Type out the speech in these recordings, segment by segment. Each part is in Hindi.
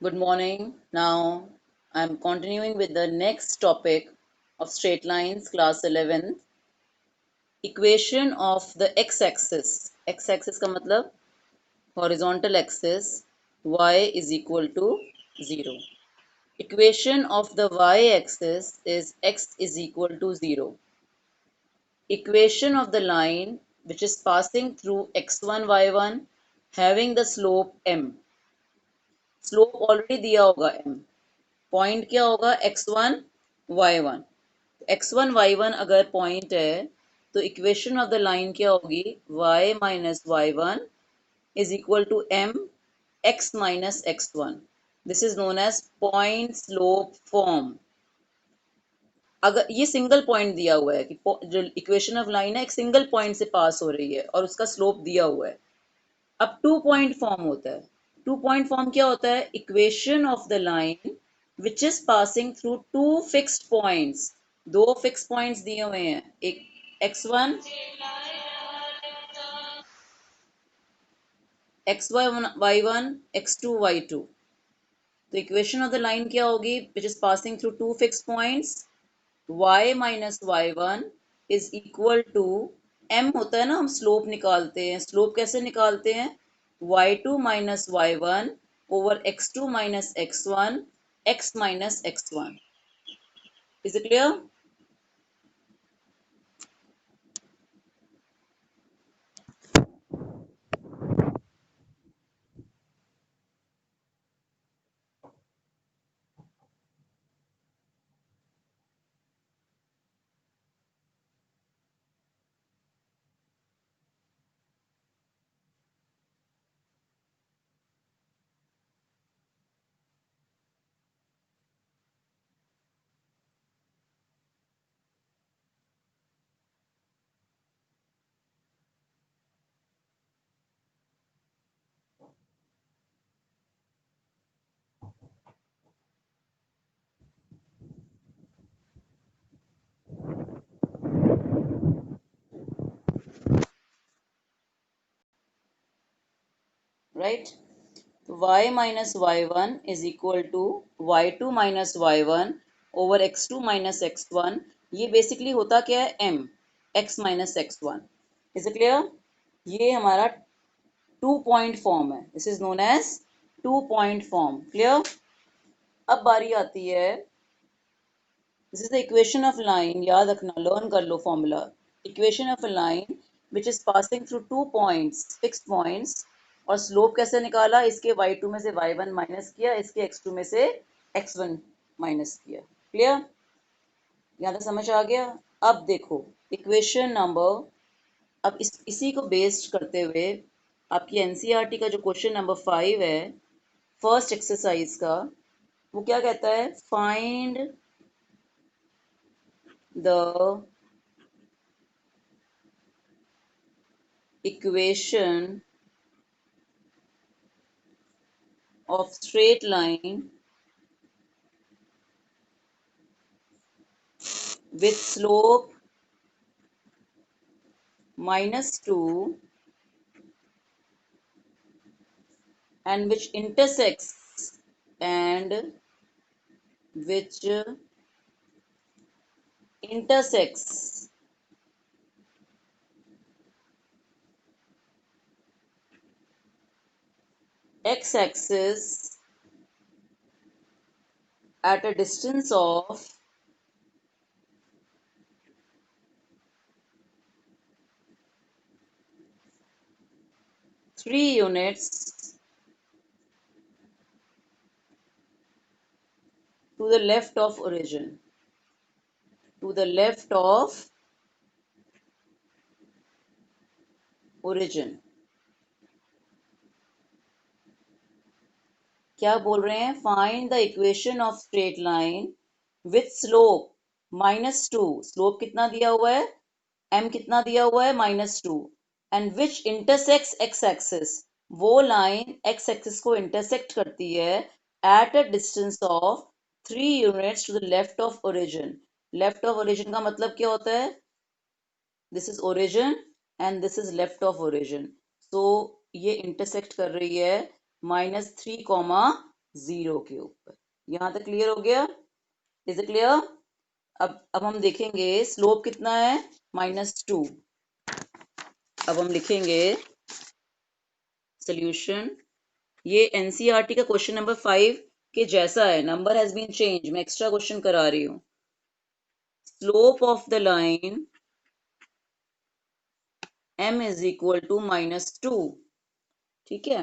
Good morning. Now I'm continuing with the next topic of straight lines, class 11th. Equation of the x-axis. X-axis का मतलब horizontal axis y is equal to 0. Equation of the y-axis is x is equal to 0. Equation of the line which is passing through x1 y1 having the slope m. Slope already दिया होगा m. पॉइंट क्या होगा x1 y1. x1 y1 अगर पॉइंट है तो इक्वेशन ऑफ द लाइन क्या होगी y minus y1 is equal to m x minus x1. This is known as point slope form. अगर ये सिंगल पॉइंट दिया हुआ है कि जो इक्वेशन ऑफ लाइन है एक सिंगल पॉइंट से पास हो रही है और उसका स्लोप दिया हुआ है. अब 2 पॉइंट फॉर्म होता है. 2 पॉइंट फॉर्म क्या होता है? Equation of the line which is passing through two fixed points. दो फिक्स पॉइंट्स दिए हुए हैं, एक x1 y1 x2 y2. तो इक्वेशन ऑफ द लाइन क्या होगी? Which is passing through two fix points. y minus y1 is equal to m होता है ना, हम स्लोप निकालते हैं. स्लोप कैसे निकालते हैं? y2 minus y1 over x2 minus x1 x minus x1. Is it clear? Right. y minus y1 is equal to y2 minus y1 over x2 minus x1. ये बेसिकली होता क्या है? m x minus x1. Is it clear? ये हमारा 2 पॉइंट फॉर्म है. This is known as 2 point form. Clear? अब बारी आती है, this is the equation of line. याद रखना, लर्न कर लो formula. Equation of a line which is passing through 2 points, fixed points. और स्लोप कैसे निकाला? इसके y2 में से y1 माइनस किया, इसके x2 में से x1 माइनस किया. क्लियर? यहाँ तक समझ आ गया? अब देखो इक्वेशन नंबर, अब इसी को बेस्ड करते हुए आपकी एनसीईआरटी का जो क्वेश्चन नंबर 5 है फर्स्ट एक्सरसाइज का, वो क्या कहता है? Find the equation of straight line with slope -2 and which intersects x-axis at a distance of 3 units to the left of origin. To the left of origin. क्या बोल रहे हैं? Find the equation of straight line with slope -2. Slope कितना दिया हुआ है? m कितना दिया हुआ है? -2. And which intersects x axis. वो लाइन x एक्सिस को इंटरसेक्ट करती है at a distance of 3 units to the left of origin. Left of origin का मतलब क्या होता है? This is origin and this is left of origin. So ये इंटरसेक्ट कर रही है -3, 0 के ऊपर। यहां तक क्लियर हो गया? Is it clear? अब हम देखेंगे स्लोप कितना है, -2। अब हम लिखेंगे सोल्यूशन। ये एनसीईआरटी का क्वेश्चन नंबर 5 के जैसा है, नंबर हैज बीन चेंज, मैं एक्स्ट्रा क्वेश्चन करा रही हूँ। Slope of the line m is equal to -2, ठीक है।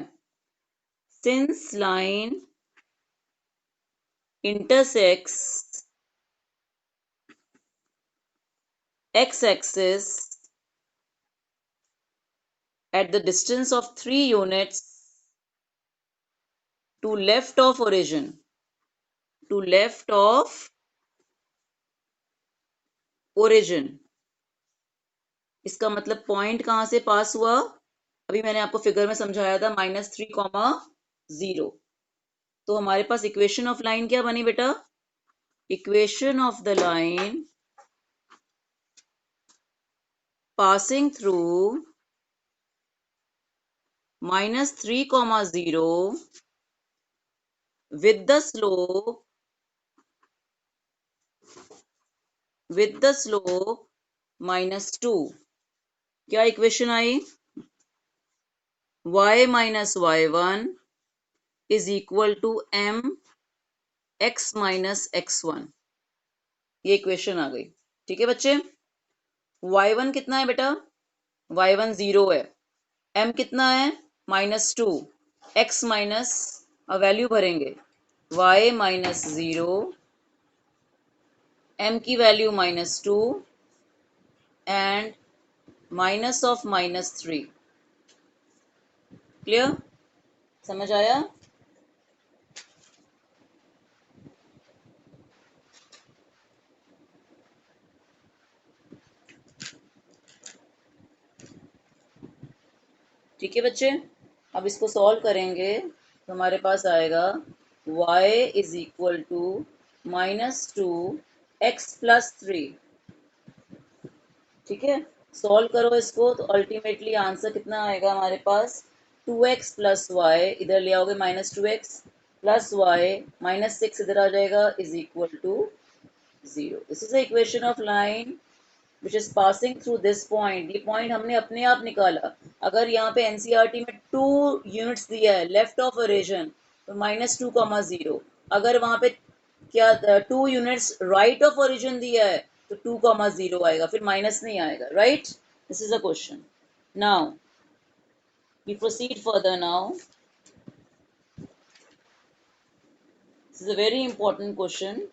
Since line intersects x-axis at the distance of 3 units to left of origin, to left of origin, इसका मतलब पॉइंट कहां से पास हुआ? अभी मैंने आपको फिगर में समझाया था, -3, 0। तो हमारे पास इक्वेशन ऑफ लाइन क्या बनी बेटा? Equation of the line passing through -3, 0 with the slope -2। क्या equation I? y minus y1 is equal to m x minus x1। ये इक्वेशन आ गई, ठीक है बच्चे। y1 कितना है बेटा? y1 0 है। m कितना है? -2। x माइनस, अब वैल्यू भरेंगे, y माइनस 0, m की value -2 and minus of -3। Clear? समझ आया? ठीक है बच्चे। अब इसको सॉल्व करेंगे तो हमारे पास आएगा y is equal to -2 x + 3। ठीक है, सॉल्व करो इसको तो अल्टीमेटली आंसर कितना आएगा हमारे पास? 2x + y, इधर ले आओगे -2x + y -6 इधर आ जाएगा, is equal to 0। This is the equation of line which is passing through this point. ये पॉइंट हमने अपने आप निकाला। अगर यहाँ पे एनसीईआरटी में 2 यूनिट्स दिया है लेफ्ट ऑफ ओरिजिन तो -2, 0। अगर वहां पे क्या 2 यूनिट्स राइट ऑफ ओरिजिन दिया है तो 2, 0 आएगा, फिर माइनस नहीं आएगा, right? This is a question. Now we proceed further. Now this is a very important question.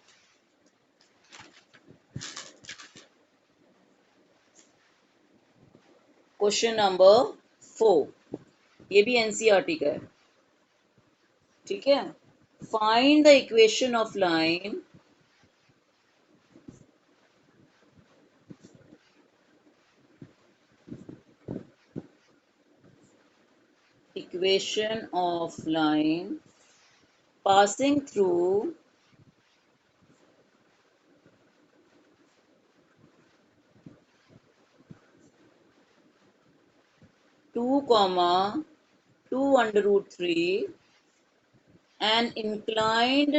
Question number 4, ये भी एनसीईआरटी का है, ठीक है। Find the equation of line equation of line passing through two comma 2√3 and inclined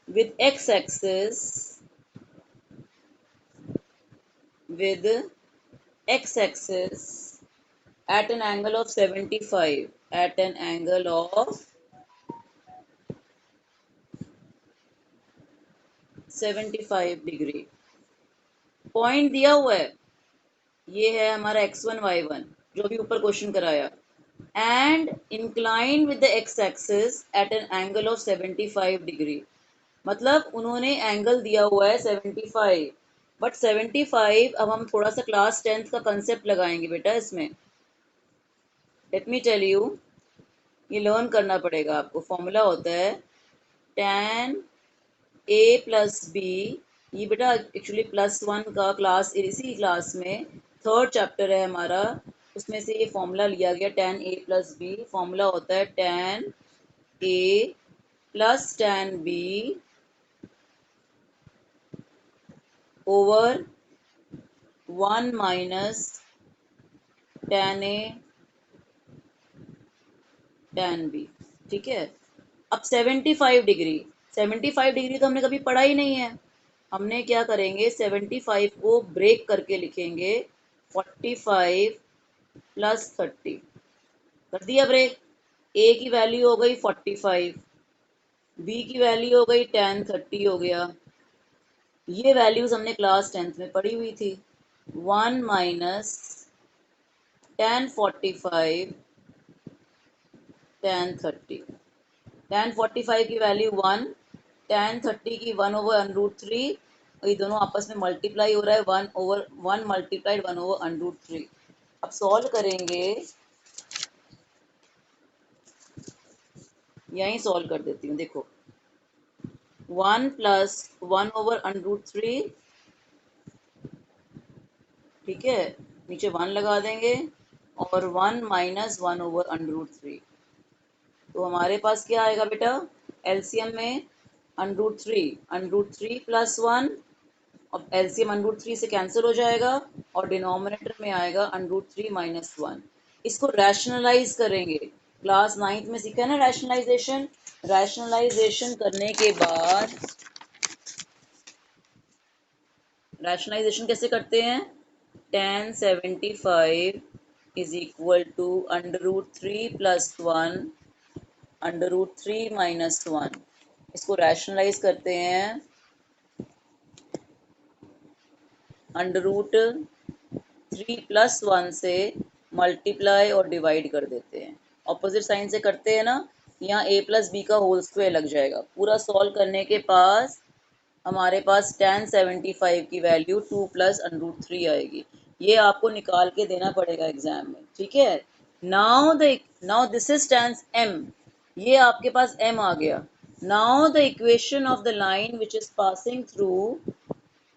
with x-axis at an angle of 75, at an angle of 75 degree. Point दिया हुआ है, ये है हमारा x1 y1 जो भी ऊपर क्वेश्चन कराया, and incline with the x axis at an angle of 75 degree. मतलब उन्होंने एंगल दिया हुआ है 75, बट 75, अब हम थोड़ा सा क्लास 10th का कंसेप्ट लगाएंगे बेटा इसमें। लेट मी टेल यू, ये लर्न करना पड़ेगा आपको। फॉर्मूला होता है tan a प्लस बी। ये बेटा एक्चुअली +1 का क्लास, इसी क्लास में 3rd चैप्टर है हमारा, उसमें से ये फॉर्मूला लिया गया tan a plus B. Formula होता है tan a plus tan b over 1 minus tan a tan b। ठीक है, अब 75 डिग्री, 75 डिग्री तो हमने कभी पढ़ा ही नहीं है। हमने क्या करेंगे, 75 को ब्रेक करके लिखेंगे 45 प्लस 30। कर दिया ब्रेक। ए की वैल्यू हो गई 45, बी की वैल्यू हो गई tan 30 हो गया। ये वैल्यूज हमने क्लास 10th में पढ़ी हुई थी। 1 माइनस tan 45 tan 30। tan 45 की वैल्यू 1, tan 30 की 1/√3, और ये दोनों आपस में मल्टीप्लाई हो रहा है, 1/1 मल्टीप्लाइड 1/√3। अब सॉल्व करेंगे, यहीं सॉल्व कर देती हूँ। देखो 1 प्लस 1/√3, ठीक है, नीचे 1 लगा देंगे, और 1 माइनस 1/√3। तो हमारे पास क्या आएगा बेटा, एलसीएम में √3 प्लस 1, अब एलसीएम √3 से कैंसिल हो जाएगा, और डिनोमिनेटर में आएगा √3 माइनस 1। इसको रैशनलाइज करेंगे, क्लास 9th में सीखा है ना रैशनलाइजेशन। रैशनलाइजेशन करने के बाद, रैशनलाइजेशन कैसे करते हैं, tan 75 is equal to √3 plus 1 √3 minus 1। इसको रैशनलाइज करते हैं, √3 प्लस 1 से मल्टीप्लाई और डिवाइड कर देते हैं। ऑपोजिट साइन से करते हैं ना, यहाँ a प्लस बी का होल स्क्वायर लग जाएगा। पूरा सॉल्व करने के पास हमारे पास tan 75 की वैल्यू 2 प्लस √3 आएगी। ये आपको निकाल के देना पड़ेगा एग्जाम में, ठीक है। Now this is tan m, ये आपके पास m आ गया। Now the equation of the line which is passing through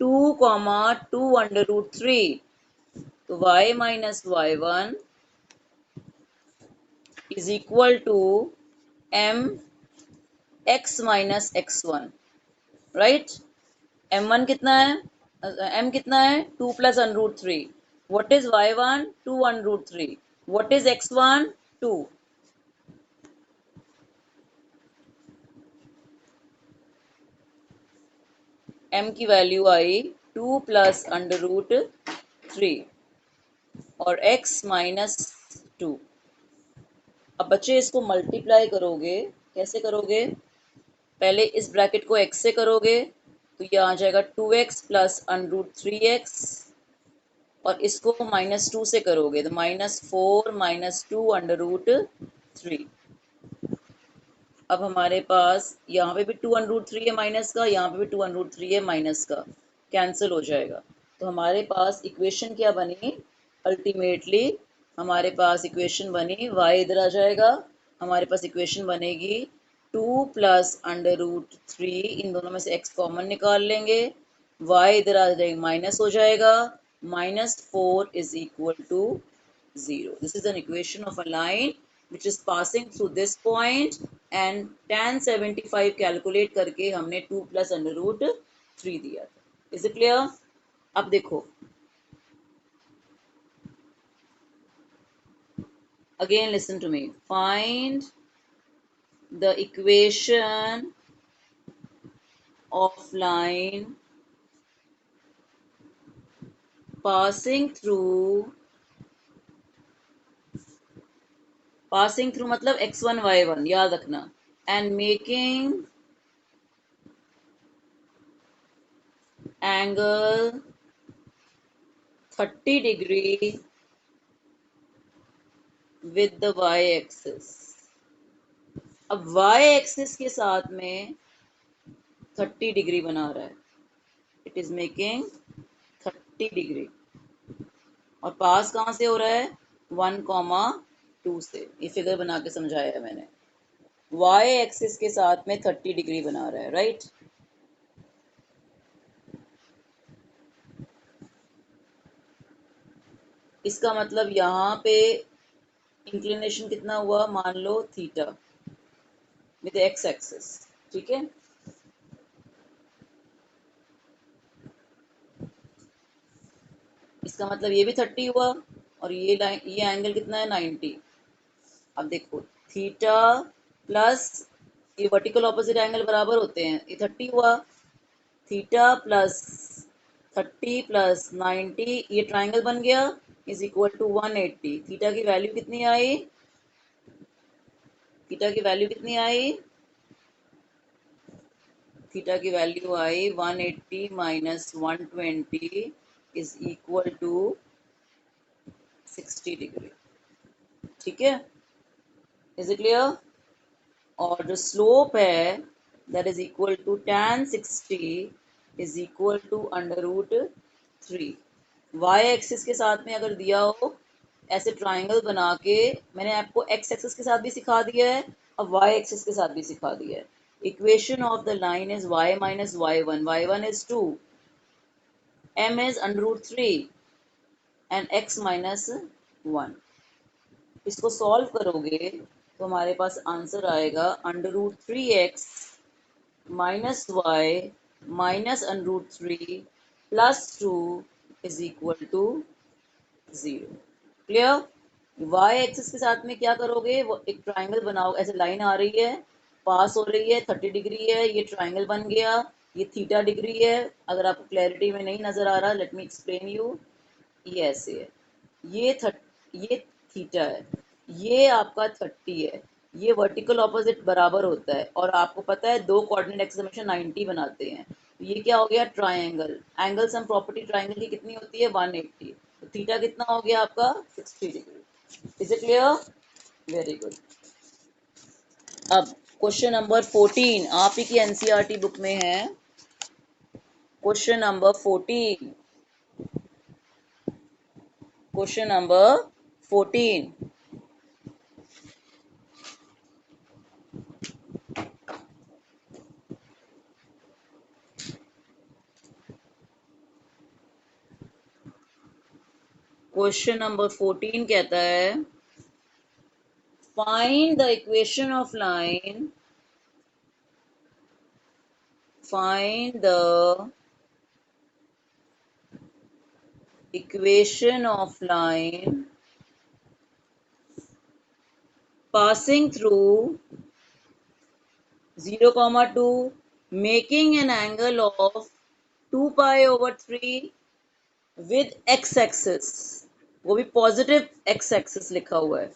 2, 2 √3, तो y minus y1 is equal to m x minus x1, right. m1 कितना है, m कितना है 2 plus √3। What is y1, 2 √3। What is x1, 2। m की वैल्यू आई 2 प्लस √3 और x माइनस 2। अब बच्चे इसको मल्टीप्लाई करोगे, कैसे करोगे, पहले इस ब्रैकेट को x से करोगे तो ये आ जाएगा 2x प्लस √3x, और इसको -2 से करोगे तो -4 -2 √3। अब हमारे पास यहाँ पे भी 2 √3 है माइनस का, यहाँ पे भी 2 √3 है माइनस का, कैंसिल हो जाएगा। तो हमारे पास इक्वेशन क्या बनी, अल्टीमेटली हमारे पास इक्वेशन बनी, y इधर आ जाएगा, हमारे पास इक्वेशन बनेगी 2 प्लस √3, इन दोनों में से x कॉमन निकाल लेंगे, y इधर आ जाएगा माइनस हो जाएगा, -4 is equal to 0। This is an equation of a line which is passing through this point, and tan 75 calculate करके हमने 2 प्लस √3 दिया था। Is it clear. अब देखो, again listen to me, find the equation of line passing through मतलब x1 y1 याद रखना, and making angle 30 degree with the y axis। अब y एक्सिस के साथ में 30 डिग्री बना रहा है, इट इज मेकिंग 30 डिग्री, और पास कहाँ से हो रहा है, 1,2 से। ये फिगर बना के समझाया है मैंने। y एक्सिस के साथ में 30 डिग्री बना रहा है, राइट। इसका मतलब यहाँ पे इंक्लिनेशन कितना हुआ, मान लो थीटा विद x एक्सिस, ठीक है। इसका मतलब ये भी 30 हुआ, और ये लाइन, ये एंगल कितना है, 90। अब देखो थीटा प्लस ये वर्टिकल ऑपोजिट एंगल बराबर होते हैं, ये 30 हुआ, थीटा प्लस 30 प्लस 90 ये ट्राइंगल बन गया इज इक्वल टू 180। थीटा की वैल्यू कितनी आई? थीटा की वैल्यू कितनी आई? थीटा की वैल्यू आई 180 minus 120 is equal to 60 degree. ठीक है, इज इट क्लियर? और जो स्लोप है that is equal to tan 60 is equal to under root 3। Y axis के साथ में अगर दिया हो ऐसे ट्राइंगल बना के, मैंने आपको एक्स एक्सिस के साथ भी सिखा दिया है और वाई एक्सिस के साथ भी सिखा दिया है। Equation of the line is y minus y1 is 2, m is under root 3 and x minus 1। इसको सॉल्व करोगे तो हमारे पास आंसर आएगा under root 3x minus Y minus under root 3 plus 2 is equal to 0। Clear? Y axis के साथ में क्या करोगे, वो एक ट्राइंगल बनाओ, ऐसे लाइन आ रही है पास हो रही है 30 डिग्री है, ये ट्राइंगल बन गया, ये थीटा डिग्री है। अगर आपको क्लैरिटी में नहीं नजर आ रहा, लेट मी एक्सप्लेन यू। ये ऐसे है, ये थीटा है, ये आपका 30 है, ये वर्टिकल ऑपोजिट बराबर होता है और आपको पता है दो कोऑर्डिनेट एक्सिस हमेशा 90 बनाते हैं। तो ये क्या हो गया? Triangle. Angle sum property triangle की कितनी होती है? 180। तो थीटा कितना हो गया आपका? 60 degree. Is it clear? Very good. अब क्वेश्चन नंबर 14 आप ही की एनसीईआरटी बुक में है। Question number 14, question number 14। Question number 14 कहता है find the equation of line, find the equation of line passing through 0, 2 making an angle of 2 pi over 3 with x axis, वो भी पॉजिटिव x axis लिखा हुआ है।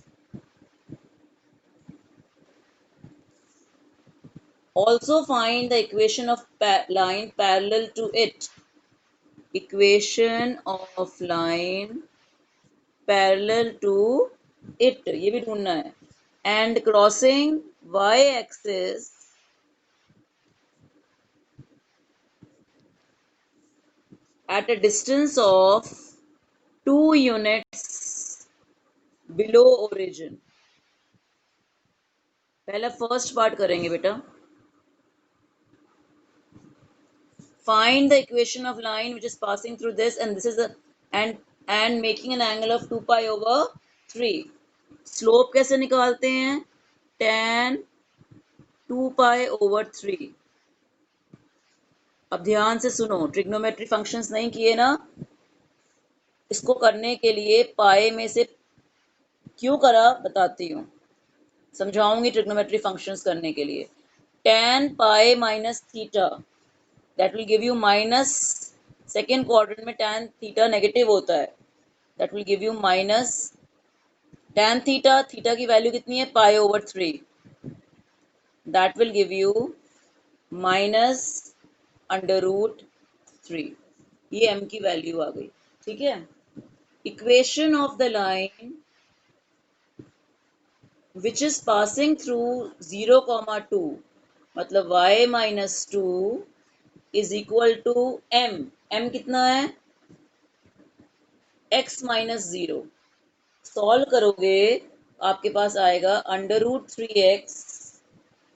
Also find the equation of line parallel to it, equation of line parallel to it ये भी ढूंढना है, and crossing y axis at a distance of 2 units below origin। पहला फर्स्ट पार्ट करेंगे बेटा। Find the equation of line which is passing through this and this is the and making an angle of 2 pi over 3। Slope कैसे निकालते हैं? tan 2 pi over 3। अब ध्यान से सुनो, ट्रिग्नोमेट्री फंक्शंस नहीं किए ना, इसको करने के लिए पाए में से क्यों करा बताती हूँ, समझाऊंगी। ट्रिग्नोमेट्री फंक्शंस करने के लिए tan pi माइनस theta that will give you minus, second quadrant में tan थीटा नेगेटिव होता है, that will give you minus tan theta, theta की वैल्यू कितनी है? Pi over 3, that will give you minus under root 3। ये m की वैल्यू आ गई। ठीक है, equation of the line which is passing through 0, 2 मतलब y minus 2 is equal to m। m कितना है? x minus 0। सॉल्व करोगे आपके पास आएगा under root 3x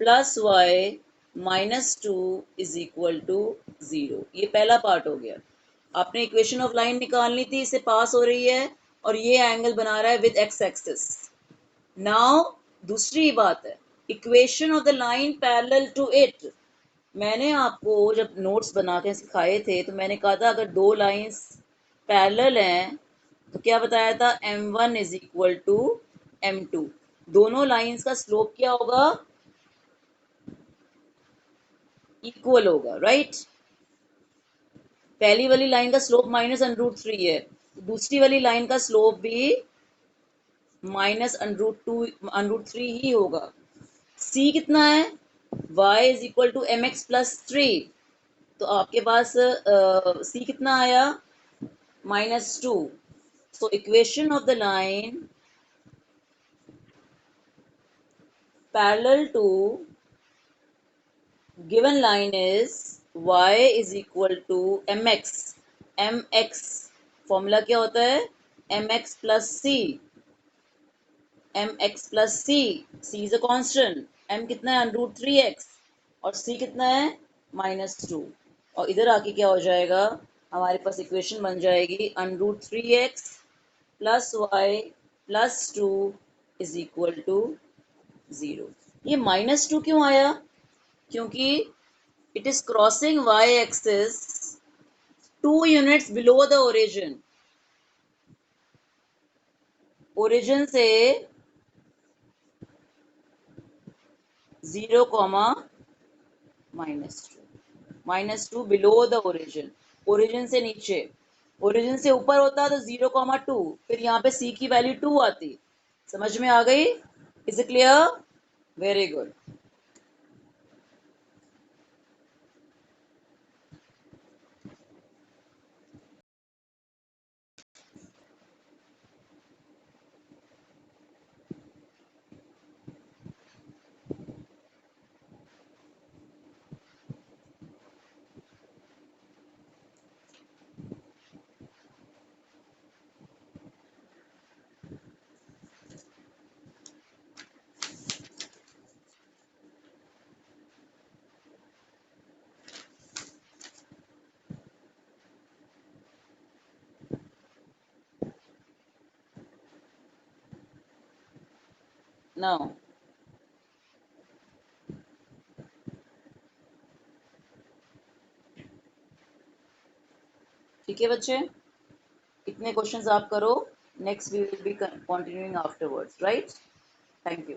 plus Y minus 2 is equal to 0। ये पहला पार्ट हो गया। आपने इक्वेशन ऑफ लाइन निकालनी थी, इसे पास हो रही है और ये एंगल बना रहा है विद एक्स एक्सिस। नाउ दूसरी बात है, equation of the line parallel to it. मैंने आपको जब नोट्स बना के सिखाए थे तो मैंने कहा था अगर दो लाइंस पैरेलल हैं तो क्या बताया था? m1 is equal to m2। दोनों लाइंस का स्लोप क्या होगा, इक्वल होगा, राइट। पहली वाली लाइन का स्लोप -√3 है, दूसरी वाली लाइन का स्लोप भी -√3 ही होगा। c कितना है, y is equal to mx+3, तो आपके पास c कितना आया, -2। So equation of the line parallel to given line is y is equal to mx। mx formula क्या होता है, mx plus c, mx plus c, c is a constant, m कितना है √3x और c कितना है -2। और इधर आके क्या हो जाएगा, हमारे पास इक्वेशन बन जाएगी √3x plus Y plus 2 is equal to 0। ये -2 क्यों आया, क्योंकि it is crossing Y axis 2 units below the origin. Origin से 0, -2 बिलो द ओरिजिन, ओरिजिन से नीचे। ओरिजिन से ऊपर होता तो 0, 2, फिर यहाँ पे c की वैल्यू 2 आती। समझ में आ गई, is it clear, very good. Now ठीक है बच्चे, इतने क्वेश्चंस आप करो, next we will be continuing afterwards, right. Thank you.